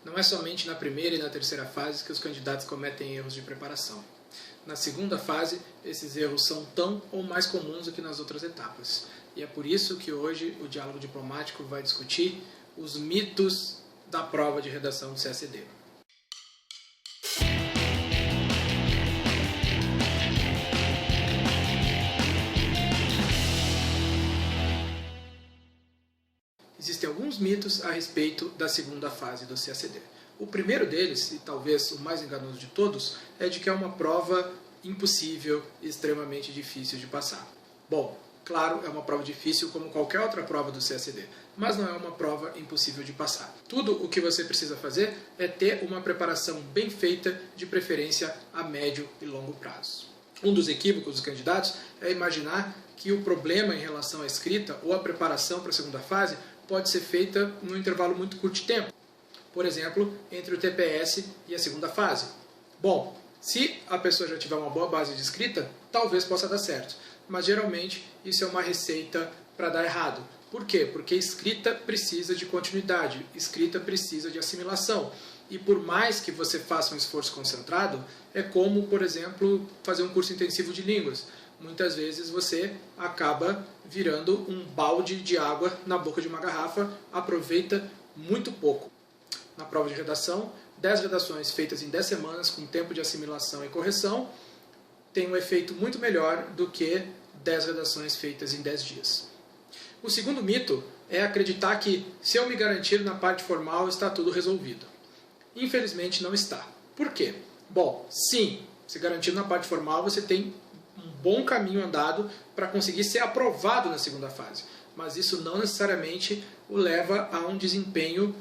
não é somente na primeira e na terceira fase que os candidatos cometem erros de preparação. Na segunda fase, esses erros são tão ou mais comuns do que nas outras etapas. E é por isso que hoje o Diálogo Diplomático vai discutir os mitos da prova de redação do CACD. Existem alguns mitos a respeito da segunda fase do CACD. O primeiro deles, e talvez o mais enganoso de todos, é de que é uma prova impossível e extremamente difícil de passar. Bom, claro, é uma prova difícil como qualquer outra prova do CACD, mas não é uma prova impossível de passar. Tudo o que você precisa fazer é ter uma preparação bem feita, de preferência a médio e longo prazo. Um dos equívocos dos candidatos é imaginar que o problema em relação à escrita ou à preparação para a segunda fase pode ser feita num intervalo muito curto de tempo. Por exemplo, entre o TPS e a segunda fase. Bom, se a pessoa já tiver uma boa base de escrita, talvez possa dar certo. Mas geralmente isso é uma receita para dar errado. Por quê? Porque escrita precisa de continuidade, escrita precisa de assimilação. E por mais que você faça um esforço concentrado, é como, por exemplo, fazer um curso intensivo de línguas. Muitas vezes você acaba virando um balde de água na boca de uma garrafa, aproveita muito pouco. Na prova de redação, 10 redações feitas em 10 semanas com tempo de assimilação e correção tem um efeito muito melhor do que 10 redações feitas em 10 dias. O segundo mito é acreditar que, se eu me garantir na parte formal, está tudo resolvido. Infelizmente não está. Por quê? Bom, sim, se garantir na parte formal, você tem um bom caminho andado para conseguir ser aprovado na segunda fase. Mas isso não necessariamente o leva a um desempenho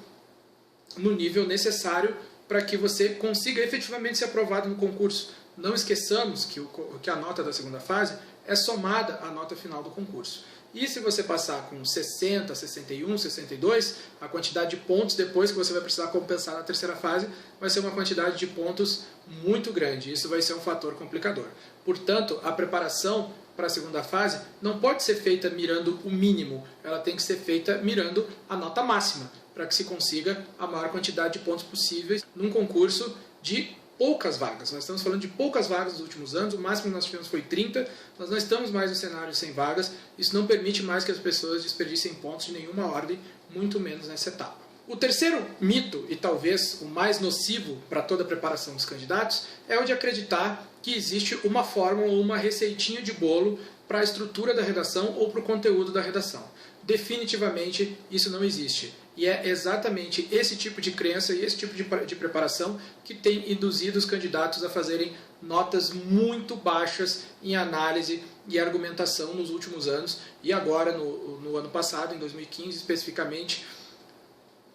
no nível necessário para que você consiga efetivamente ser aprovado no concurso. Não esqueçamos que a nota da segunda fase é somada à nota final do concurso. E se você passar com 60, 61, 62, a quantidade de pontos depois que você vai precisar compensar na terceira fase vai ser uma quantidade de pontos muito grande. Isso vai ser um fator complicador. Portanto, a preparação para a segunda fase não pode ser feita mirando o mínimo, ela tem que ser feita mirando a nota máxima, para que se consiga a maior quantidade de pontos possíveis num concurso de poucas vagas. Nós estamos falando de poucas vagas nos últimos anos, o máximo que nós tivemos foi 30, nós não estamos mais no cenário sem vagas, isso não permite mais que as pessoas desperdicem pontos de nenhuma ordem, muito menos nessa etapa. O terceiro mito, e talvez o mais nocivo para toda a preparação dos candidatos, é o de acreditar que existe uma fórmula ou uma receitinha de bolo para a estrutura da redação ou para o conteúdo da redação. Definitivamente isso não existe. E é exatamente esse tipo de crença e esse tipo de preparação que tem induzido os candidatos a fazerem notas muito baixas em análise e argumentação nos últimos anos. E agora, no ano passado, em 2015 especificamente,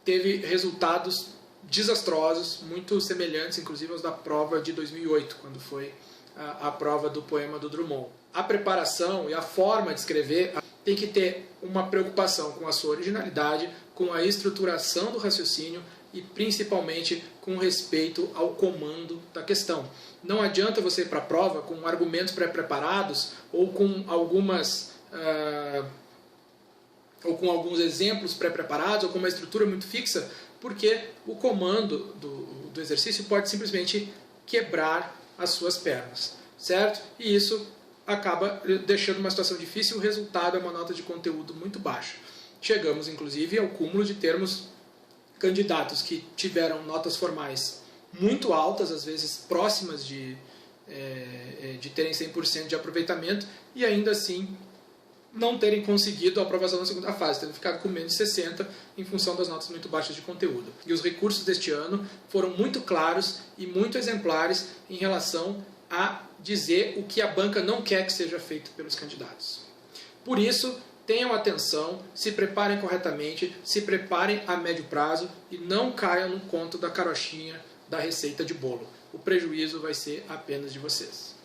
teve resultados desastrosos, muito semelhantes, inclusive, aos da prova de 2008, quando foi a prova do poema do Drummond. A preparação e a forma de escrever tem que ter uma preocupação com a sua originalidade, com a estruturação do raciocínio e principalmente com respeito ao comando da questão. Não adianta você ir para a prova com argumentos pré-preparados ou com alguns exemplos pré-preparados ou com uma estrutura muito fixa, porque o comando do exercício pode simplesmente quebrar as suas pernas, certo? E isso acaba deixando uma situação difícil, o resultado é uma nota de conteúdo muito baixa. Chegamos, inclusive, ao cúmulo de termos candidatos que tiveram notas formais muito altas, às vezes próximas de terem 100% de aproveitamento, e ainda assim não terem conseguido a aprovação na segunda fase, tendo ficado com menos de 60 em função das notas muito baixas de conteúdo. E os recursos deste ano foram muito claros e muito exemplares em relação a dizer o que a banca não quer que seja feito pelos candidatos. Por isso, tenham atenção, se preparem corretamente, se preparem a médio prazo e não caiam no conto da carochinha da receita de bolo. O prejuízo vai ser apenas de vocês.